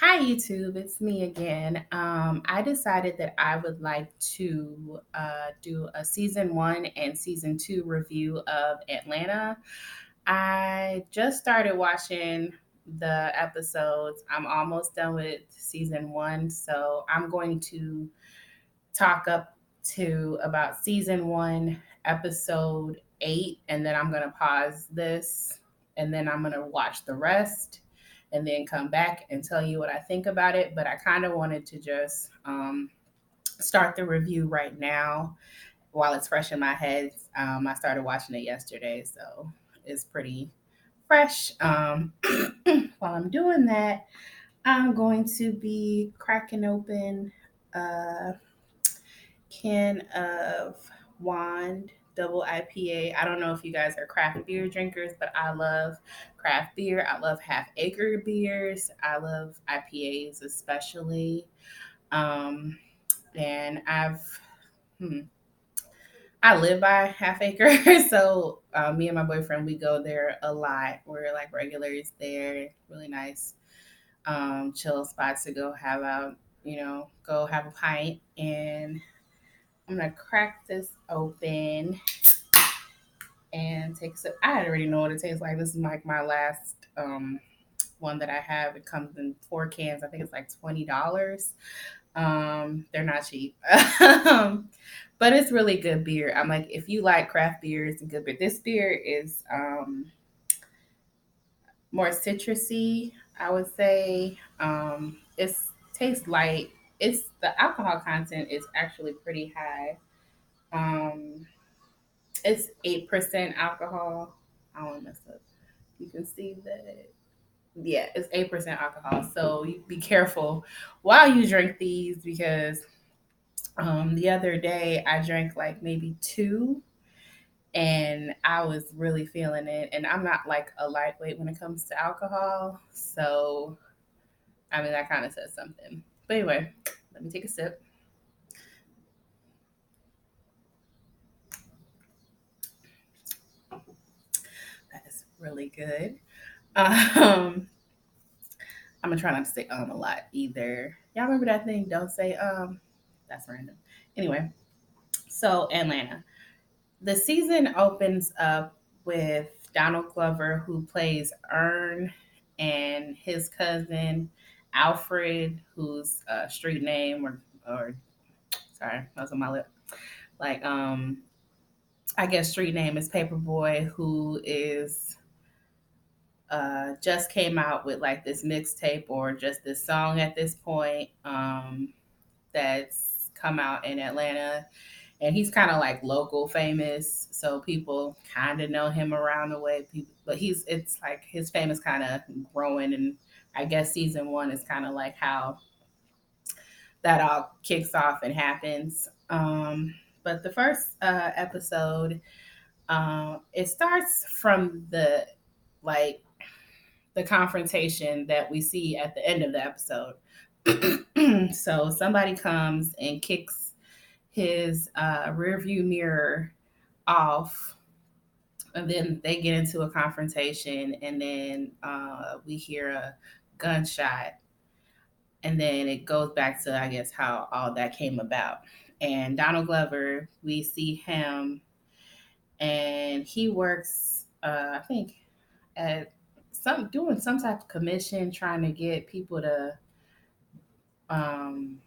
Hi, YouTube. It's me again. I decided that I would like to do a season one and season two review of Atlanta. I just started watching the episodes. I'm almost done with season one, so I'm going to talk up to about season one, episode eight, and then I'm going to pause this and then I'm going to watch the rest and then come back and tell you what I think about it. But I kind of wanted to just start the review right now while it's fresh in my head. I started watching it yesterday, so it's pretty fresh. While I'm doing that, I'm going to be cracking open a can of Wand double IPA. I don't know if you guys are craft beer drinkers, but I love craft beer. I love Half Acre beers. I love IPAs especially. Um, and hmm, I live by Half Acre, so me and my boyfriend we go there a lot. We're like regulars there. Really nice, chill spots to go have out. Go have a pint and I'm gonna crack this open and take a sip. I already know what it tastes like. This is like my last one that I have. It comes in 4 cans. I think it's like $20. They're not cheap. But it's really good beer. I'm like, if you like craft beers and good beer, this beer is more citrusy, I would say. It's tastes light. It's the alcohol content is actually pretty high. Um, It's 8% alcohol. I don't mess up. You can see that. Yeah, it's 8% alcohol. So you be careful while you drink these because the other day I drank like maybe two and I was really feeling it. And I'm not like a lightweight when it comes to alcohol. So I mean that kind of says something. But anyway, let me take a sip. That is really good. Um I'm gonna try not to say a lot either. Y'all remember that thing? Don't say That's random. Anyway, so Atlanta. The season opens up with Donald Glover, who plays Ern, and his cousin Alfred, whose street name or sorry, that was on my lip. Like I guess street name is Paperboy, who is just came out with like this mixtape or just this song at this point that's come out in Atlanta. And he's kind of like local famous, so people kind of know him around the way. People, but it's like his fame is kind of growing, and I guess season one is kind of like how that all kicks off and happens. But the first episode, it starts from like the confrontation that we see at the end of the episode. So somebody comes and kicks his rear view mirror off, and then they get into a confrontation, and then we hear a gunshot, and then it goes back to I guess how all that came about. And Donald Glover, we see him, and he works, I think, at some doing some type of commission, trying to get people to um,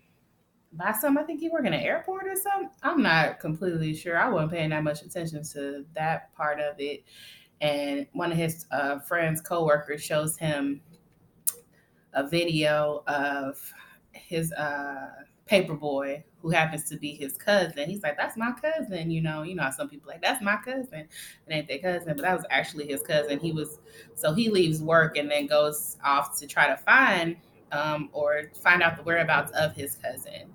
buy some. I think he worked in an airport or something. I'm not completely sure. I wasn't paying that much attention to that part of it. And one of his friends, coworkers, shows him a video of his paper boy who happens to be his cousin. He's like, "That's my cousin." How some people like, "That's my cousin." It ain't their cousin, but that was actually his cousin. So he leaves work and then goes off to try to or find out the whereabouts of his cousin,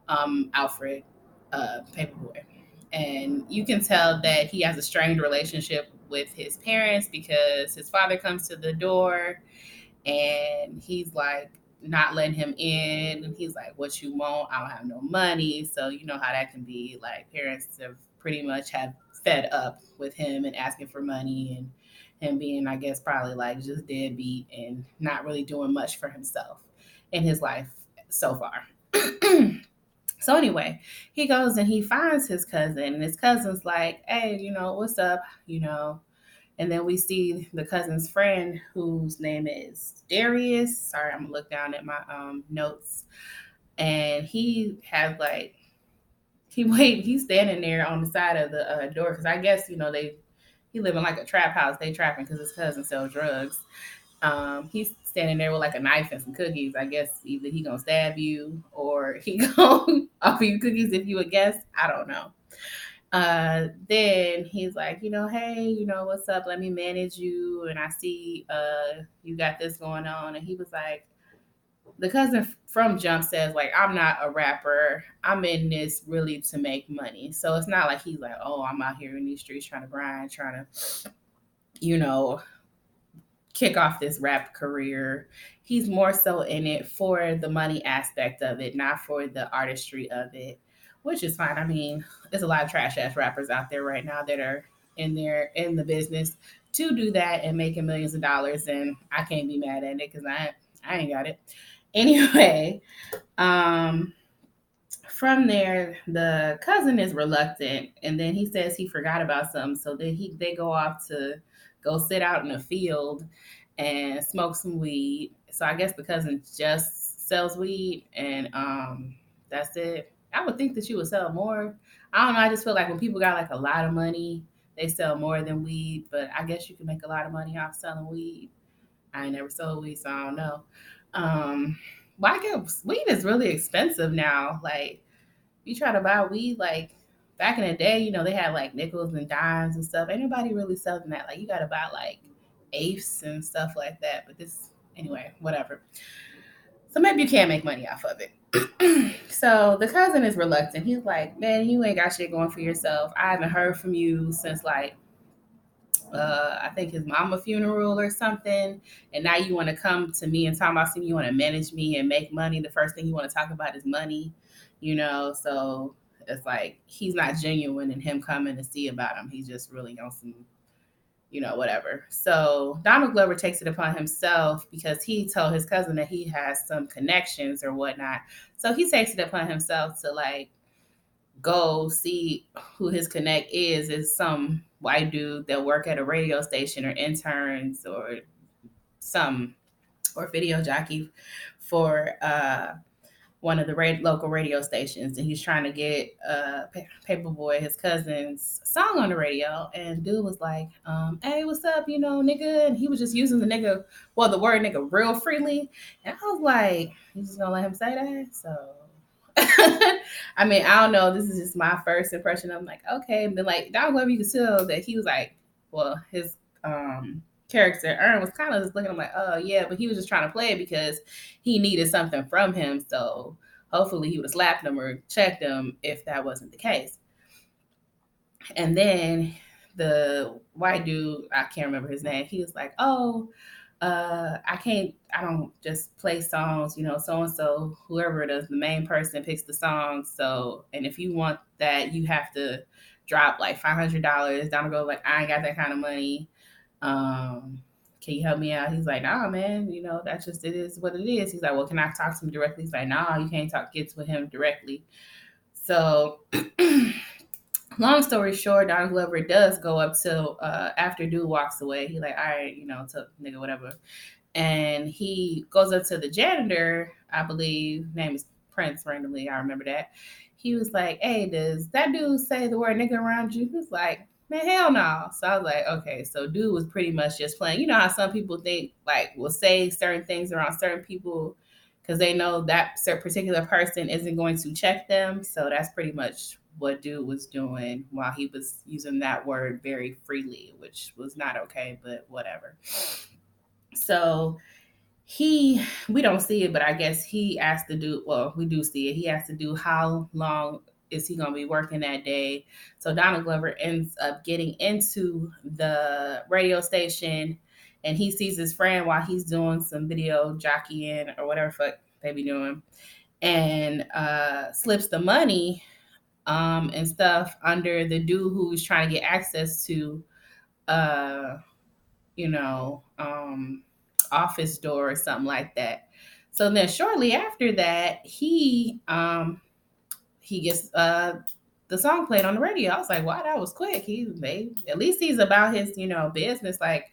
Alfred, Paperboy. And you can tell that he has a strained relationship with his parents because his father comes to the door and he's like not letting him in. And he's like, "What you want? I don't have no money." So you know how that can be. Like parents have pretty much have fed up with him and asking for money, and him being, I guess, probably like just deadbeat and not really doing much for himself in his life so far. So anyway, he goes and he finds his cousin, and his cousin's like, "Hey, what's up?" You know, and then we see the cousin's friend, whose name is Darius. Sorry, I'm gonna look down at my notes, and he has like he's standing there on the side of the door because I guess he live in like a trap house. They trapping because his cousin sells drugs. He's standing there with like a knife and some cookies. I guess either he gonna stab you or he gonna offer you cookies if you a guest. I don't know. Then he's like, hey, what's up? Let me manage you. And I see you got this going on. And he was like, the cousin from Jump says, like, I'm not a rapper. I'm in this really to make money. So it's not like he's like, oh, I'm out here in these streets trying to grind, trying to, you know, kick off this rap career. He's more so in it for the money aspect of it, not for the artistry of it, which is fine. I mean, there's a lot of trash ass rappers out there right now that are in the business to do that and making millions of dollars, and I can't be mad at it because I ain't got it. Anyway, um, from there, the cousin is reluctant, and then he says he forgot about something. So then they go off to go sit out in a field and smoke some weed. So I guess the cousin just sells weed, and that's it. I would think that you would sell more. I don't know. I just feel like when people got like a lot of money, they sell more than weed. But I guess you can make a lot of money off selling weed. I ain't never sold weed, so I don't know. Um, but I guess weed is really expensive now. Like you try to buy weed, like back in the day, they had like nickels and dimes and stuff. Ain't nobody really selling that. Like you got to buy like eighths and stuff like that. But this, anyway, whatever. So maybe you can't make money off of it. So the cousin is reluctant. He's like, man, you ain't got shit going for yourself. I haven't heard from you since like I think his mama funeral or something, and now you want to come to me and talk about something. You want to manage me and make money. The first thing you want to talk about is money, So it's like he's not genuine in him coming to see about him. He's just really on some, whatever. So Donald Glover takes it upon himself because he told his cousin that he has some connections or whatnot. So he takes it upon himself to like go see who his connect is some white dude that work at a radio station or interns or some or video jockey for one of the local radio stations, and he's trying to get Paperboy, his cousin's song on the radio. And dude was like, "Hey, what's up, nigga?" And he was just using the nigga, well, the word nigga real freely. And I was like, "You just gonna let him say that?" So I mean, I don't know. This is just my first impression. I'm like, okay. But like Don Glover, you could tell that he was like, well, his character Ern was kind of just looking at him like, oh yeah, but he was just trying to play it because he needed something from him. So hopefully he would have slapped him or checked him if that wasn't the case. And then the white dude, I can't remember his name, he was like, oh, I don't just play songs, so and so, whoever it is, the main person picks the songs. So, and if you want that, you have to drop like $500. Donald goes like, I ain't got that kind of money. Can you help me out? He's like, nah, man, that's just, it is what it is. He's like, well, can I talk to him directly? He's like, nah, you can't get to him directly. So, long story short, Donald Glover does go up to after dude walks away. He like, all right, to nigga, whatever. And he goes up to the janitor, I believe, name is Prince randomly, I remember that. He was like, hey, does that dude say the word nigga around you? He was like, man, hell no. So I was like, okay, so dude was pretty much just playing. You know how some people think, like, will say certain things around certain people because they know that particular person isn't going to check them. So that's pretty much what dude was doing while he was using that word very freely, which was not okay, but whatever. So we don't see it, but I guess he asked the dude, well, we do see it. He asked the dude how long is he going to be working that day. So Donald Glover ends up getting into the radio station, and he sees his friend while he's doing some video jockeying or whatever fuck they be doing, and slips the money and stuff under the dude who's trying to get access to uh you know, office door or something like that. So then shortly after that, he gets the song played on the radio. I was like, wow, that was quick. At least he's about his, business, like,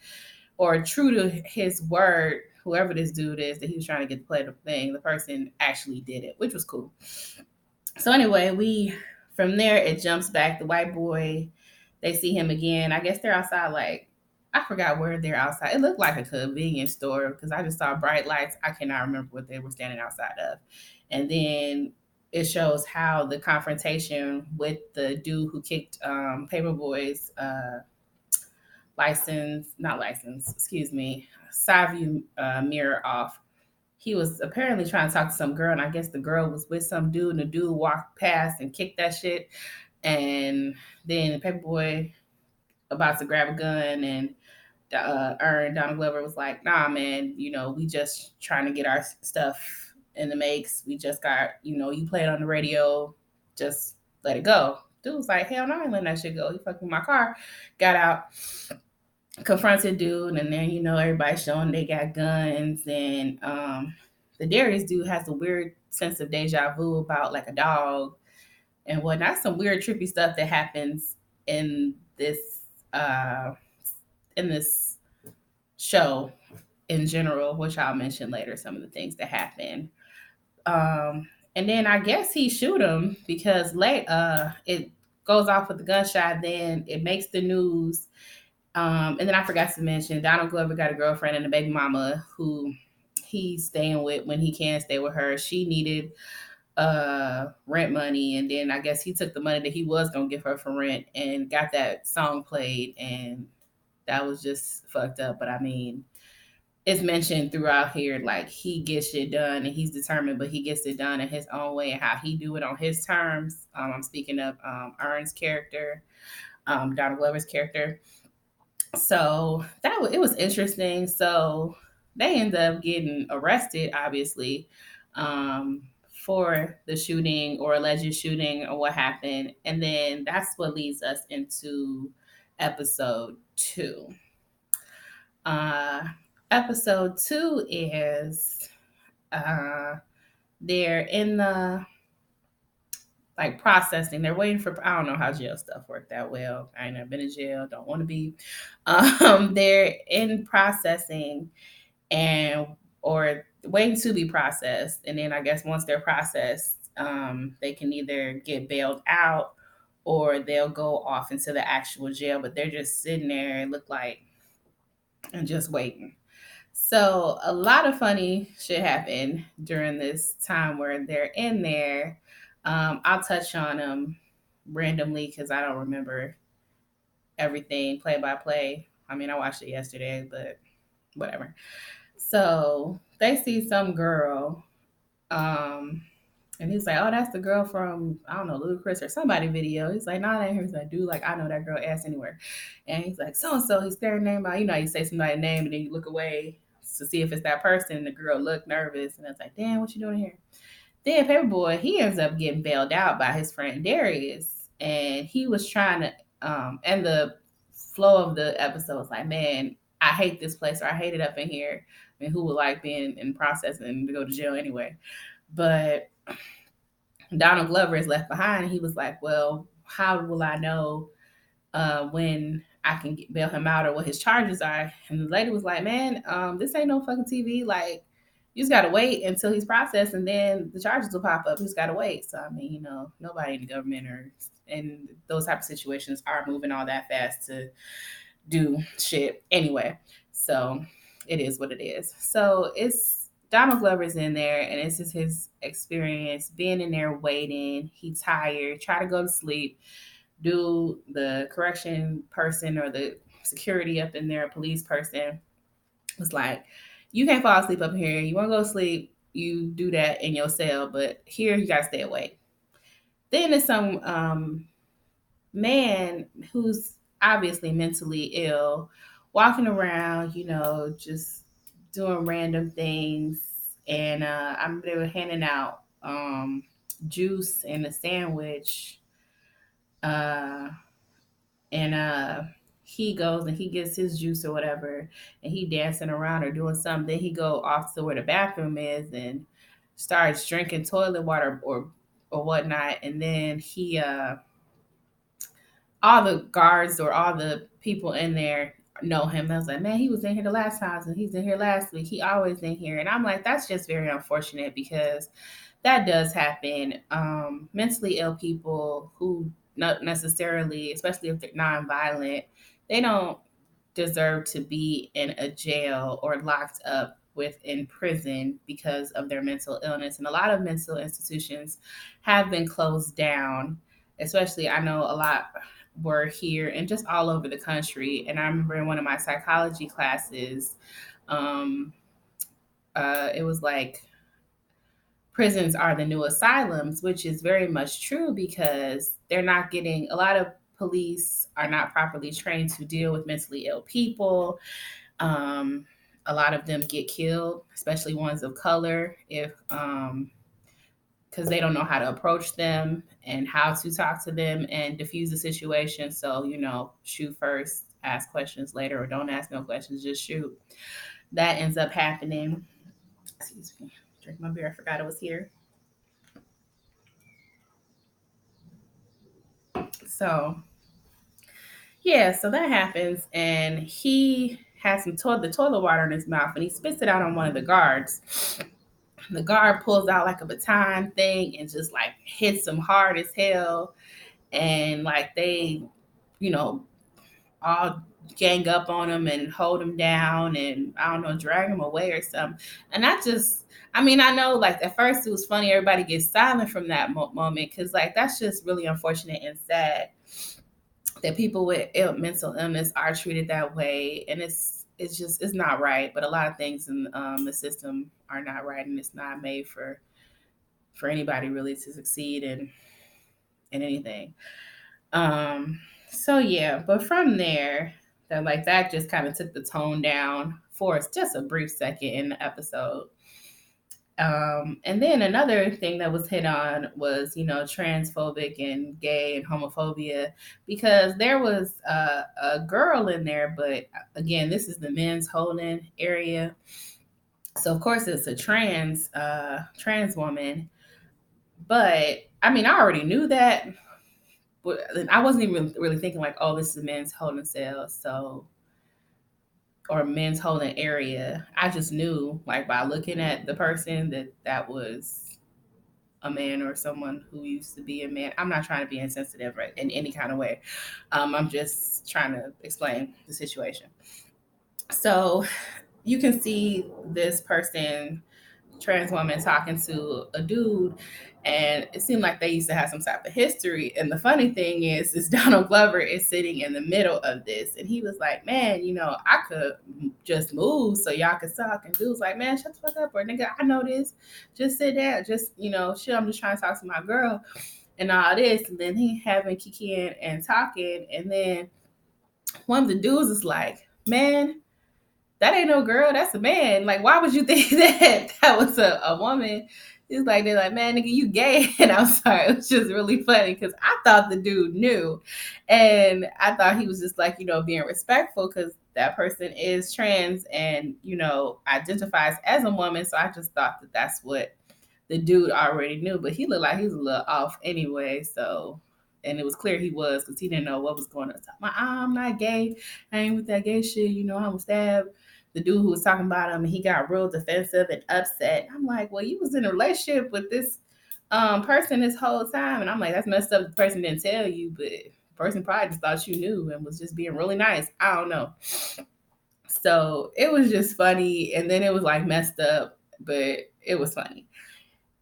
or true to his word. Whoever this dude is that he was trying to get to play the thing, the person actually did it, which was cool. So anyway, we from there it jumps back. The white boy, they see him again. I guess they're outside, like I forgot where they're outside. It looked like a convenience store because I just saw bright lights. I cannot remember what they were standing outside of. And then it shows how the confrontation with the dude who kicked Paperboy's not license, excuse me, side view mirror off. He was apparently trying to talk to some girl, and I guess the girl was with some dude, and the dude walked past and kicked that shit. And then the Paperboy about to grab a gun, and Donald Glover was like, "Nah, man, we just trying to get our stuff in the makes. We just got, you play it on the radio, just let it go." Dude was like, "Hell no, I ain't letting that shit go. He fucked with my car." Got out, confronted dude, and then everybody showing they got guns, and the Darius dude has a weird sense of deja vu about like a dog and whatnot. Some weird trippy stuff that happens in uh this show in general, which I'll mention later. Some of the things that happen, and then I guess he shoot him because it goes off with the gunshot. Then it makes the news. And then I forgot to mention Donald Glover got a girlfriend and a baby mama who he's staying with when he can stay with her. She needed rent money, and then I guess he took the money that he was gonna give her for rent and got that song played, and that was just fucked up. But I mean, it's mentioned throughout here like he gets shit done and he's determined, but he gets it done in his own way and how he do it on his terms. I'm speaking of Ern's character, Donald Glover's character. So it was interesting. So they end up getting arrested, obviously, for the shooting or alleged shooting or what happened, and then that's what leads us into episode two. Uh, episode two is uh, they're in the like processing. They're waiting for. I don't know how jail stuff worked that well. I ain't never been in jail. Don't want to be. They're in processing and or waiting to be processed, and then I guess once they're processed, they can either get bailed out or they'll go off into the actual jail. But they're just sitting there and look like and just waiting. So a lot of funny shit happened during this time where they're in there. I'll touch on them randomly because I don't remember everything play by play. I mean, I watched it yesterday, but whatever. So they see some girl, um, and he's like, "Oh, that's the girl from I don't know, Ludacris or somebody video." He's like, "Nah, that ain't her." He's like, "Dude, like I know that girl ass anywhere." And he's like, "So and so." He's staring name out. You say somebody's name and then you look away to see if it's that person. And the girl looked nervous, and it's like, "Damn, what you doing here?" Then Paperboy, he ends up getting bailed out by his friend Darius, and he was trying to. And the flow of the episode was like, "Man, I hate this place, or I hate it up in here." I mean, who would like being in process and to go to jail anyway? But Donald Glover is left behind. And he was like, "Well, how will I know when I can bail him out or what his charges are?" And the lady was like, "Man, this ain't no fucking TV. Like, you just gotta wait until he's processed, and then the charges will pop up. You just gotta wait." So I mean, nobody in the government or in those type of situations are moving all that fast to do shit anyway. So it is what it is. So it's Donald Glover's in there, and this is his experience being in there waiting. He's tired, try to go to sleep. Do the correction person or the security up in there, police person was like, "You can't fall asleep up here. You want to go to sleep, you do that in your cell, but here you gotta stay awake." Then there's some man who's obviously mentally ill, walking around, just doing random things. And they were handing out juice and a sandwich. Uh, and he goes and he gets his juice or whatever, and he dancing around or doing something. Then he go off to where the bathroom is and starts drinking toilet water or whatnot. And then he all the guards or all the people in there know him. I was like, man, he was in here the last time and he's in here last week. He always in here. And I'm like, that's just very unfortunate because that does happen. Mentally ill people who not necessarily, especially if they're nonviolent, they don't deserve to be in a jail or locked up within prison because of their mental illness. And a lot of mental institutions have been closed down, especially I know a lot were here and just all over the country. And I remember in one of my psychology classes, um, it was like prisons are the new asylums, which is very much true because they're not getting a lot of police are not properly trained to deal with mentally ill people. Um, a lot of them get killed, especially ones of color, if because they don't know how to approach them and how to talk to them and diffuse the situation. So, shoot first, ask questions later, or don't ask no questions, just shoot. That ends up happening. Excuse me. Drink my beer. I forgot it was here. So, yeah, so that happens. And he has the toilet water in his mouth and he spits it out on one of the guards. The guard pulls out like a baton thing and just like hits him hard as hell. And like they, you know, all gang up on him and hold him down and I don't know, drag him away or something. And I mean, I know like at first it was funny, everybody gets silent from that moment because like that's just really unfortunate and sad that people with mental illness are treated that way. And it's not right. But a lot of things in the system are not right, and it's not made for anybody really to succeed in anything. So yeah, but from there, that just kind of took the tone down for us just a brief second in the episode. And then another thing that was hit on was, transphobic and gay and homophobia, because there was a girl in there, but again, this is the men's holding area. So of course it's a trans woman, but I mean, I already knew that, but I wasn't even really thinking like, oh, this is men's holding cell, so or men's holding area. I just knew like by looking at the person that was a man or someone who used to be a man. I'm not trying to be insensitive in any kind of way. I'm just trying to explain the situation. So you can see this person, trans woman, talking to a dude, and it seemed like they used to have some type of history. And the funny thing is Donald Glover is sitting in the middle of this, and he was like, "Man, I could just move so y'all could talk." And dude's like, "Man, shut the fuck up, or nigga, I know this. Just sit down. Just shit. I'm just trying to talk to my girl." And all this, and then he having Kiki and talking, and then one of the dudes is like, "Man, that ain't no girl, that's a man. Like, why would you think that was a woman?" It's like, they're like, "Man, nigga, you gay." And I'm sorry, it was just really funny because I thought the dude knew. And I thought he was just like, being respectful because that person is trans and, identifies as a woman. So I just thought that that's what the dude already knew. But he looked like he was a little off anyway. So, and it was clear he was because he didn't know what was going on. I'm not gay. I ain't with that gay shit. I'm a stab the dude who was talking about him, and he got real defensive and upset. I'm like, well, you was in a relationship with this person this whole time. And I'm like, that's messed up. The person didn't tell you, but the person probably just thought you knew and was just being really nice. I don't know. So it was just funny. And then it was like messed up, but it was funny.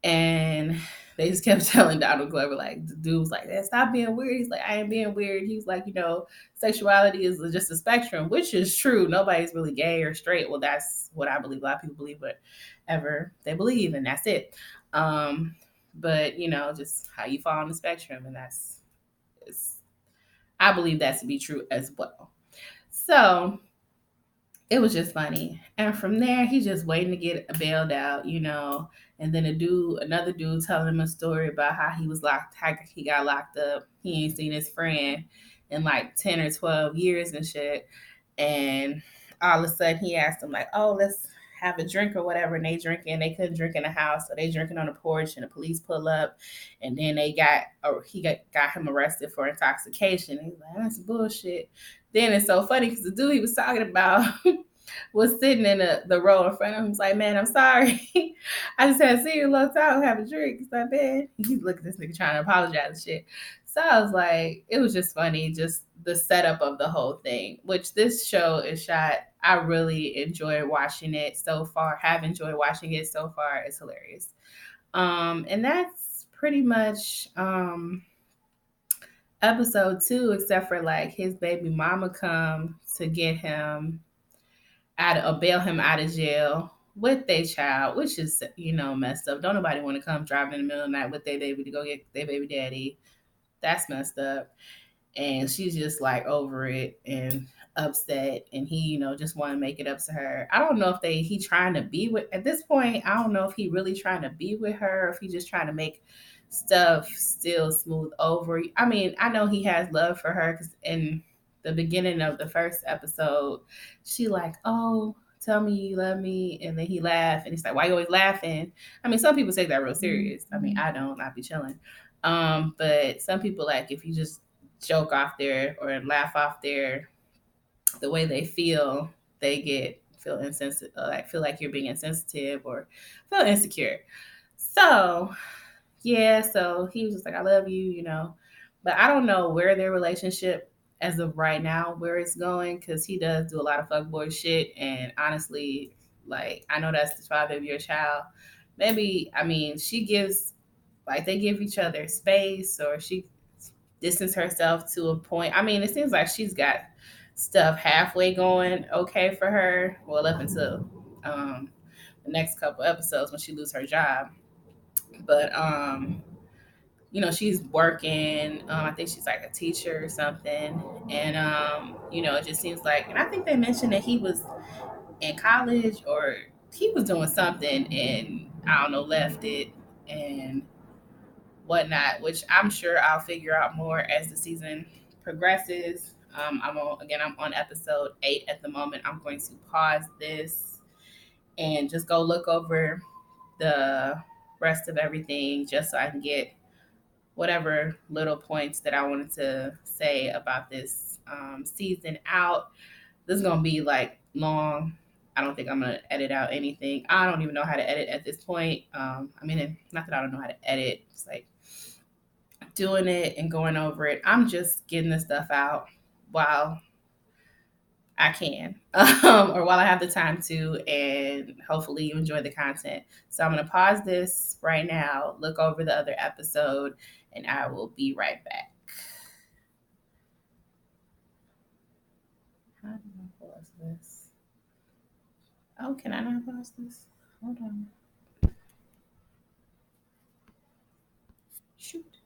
And they just kept telling Donald Glover, like, the dude was like, "Stop being weird." He's like, "I ain't being weird." He's like, sexuality is just a spectrum, which is true. Nobody's really gay or straight. Well, that's what I believe. A lot of people believe whatever they believe, and that's it. But just how you fall on the spectrum, and I believe that to be true as well. So it was just funny. And from there, he's just waiting to get bailed out, And then another dude telling him a story about how he got locked up. He ain't seen his friend. in like 10 or 12 years and shit. And all of a sudden he asked them like, "Oh, let's have a drink or whatever." And they drinking. They couldn't drink in the house, so they drinking on the porch. And the police pull up, and then got him arrested for intoxication. And he's like, "That's bullshit." Then it's so funny because the dude he was talking about was sitting in the row in front of him. He's like, "Man, I'm sorry. I just had to see you a long time, have a drink." It's like, man, he's looking at this nigga trying to apologize and shit. So I was like, it was just funny, just the setup of the whole thing, which this show is shot. I really enjoy watching it so far, have enjoyed watching it so far. It's hilarious. And that's pretty much episode 2, except for like his baby mama come to get him out of, or bail him out of jail with their child, which is, messed up. Don't nobody want to come driving in the middle of the night with their baby to go get their baby daddy. That's messed up. And she's just like over it and upset, and he just want to make it up to her. I don't know if he trying to be with, at this point, I don't know if he really trying to be with her, or if he just trying to make stuff still smooth over. I mean, I know he has love for her, because in the beginning of the first episode she like, "Oh, tell me you love me," and then he laughed and he's like, "Why you always laughing?" I mean, some people take that real serious. I mean, I don't. I be chilling. But some people, like, if you just joke off there or laugh off there the way they feel, they feel insensitive, like feel like you're being insensitive or feel insecure. So yeah, so he was just like, "I love you," but I don't know where their relationship as of right now, where it's going, because he does do a lot of fuckboy shit. And honestly, like, I know that's the father of your child. Maybe, I mean, she gives, like, they give each other space, or she distance herself to a point. I mean, it seems like she's got stuff halfway going okay for her. Well, up until the next couple episodes when she lose her job. But she's working. I think she's like a teacher or something. And it just seems like, and I think they mentioned that he was in college, or he was doing something, and I don't know, left it and whatnot, which I'm sure I'll figure out more as the season progresses. I'm on episode 8 at the moment. I'm going to pause this and just go look over the rest of everything, just so I can get whatever little points that I wanted to say about this season out. This is gonna be like long. I don't think I'm gonna edit out anything. I don't even know how to edit at this point. I mean, not that I don't know how to edit. It's like doing it and going over it. I'm just getting this stuff out while I can, or while I have the time to, and hopefully you enjoy the content. So I'm going to pause this right now, look over the other episode, and I will be right back. How do I pause this? Oh, can I not pause this? Hold on. Shoot.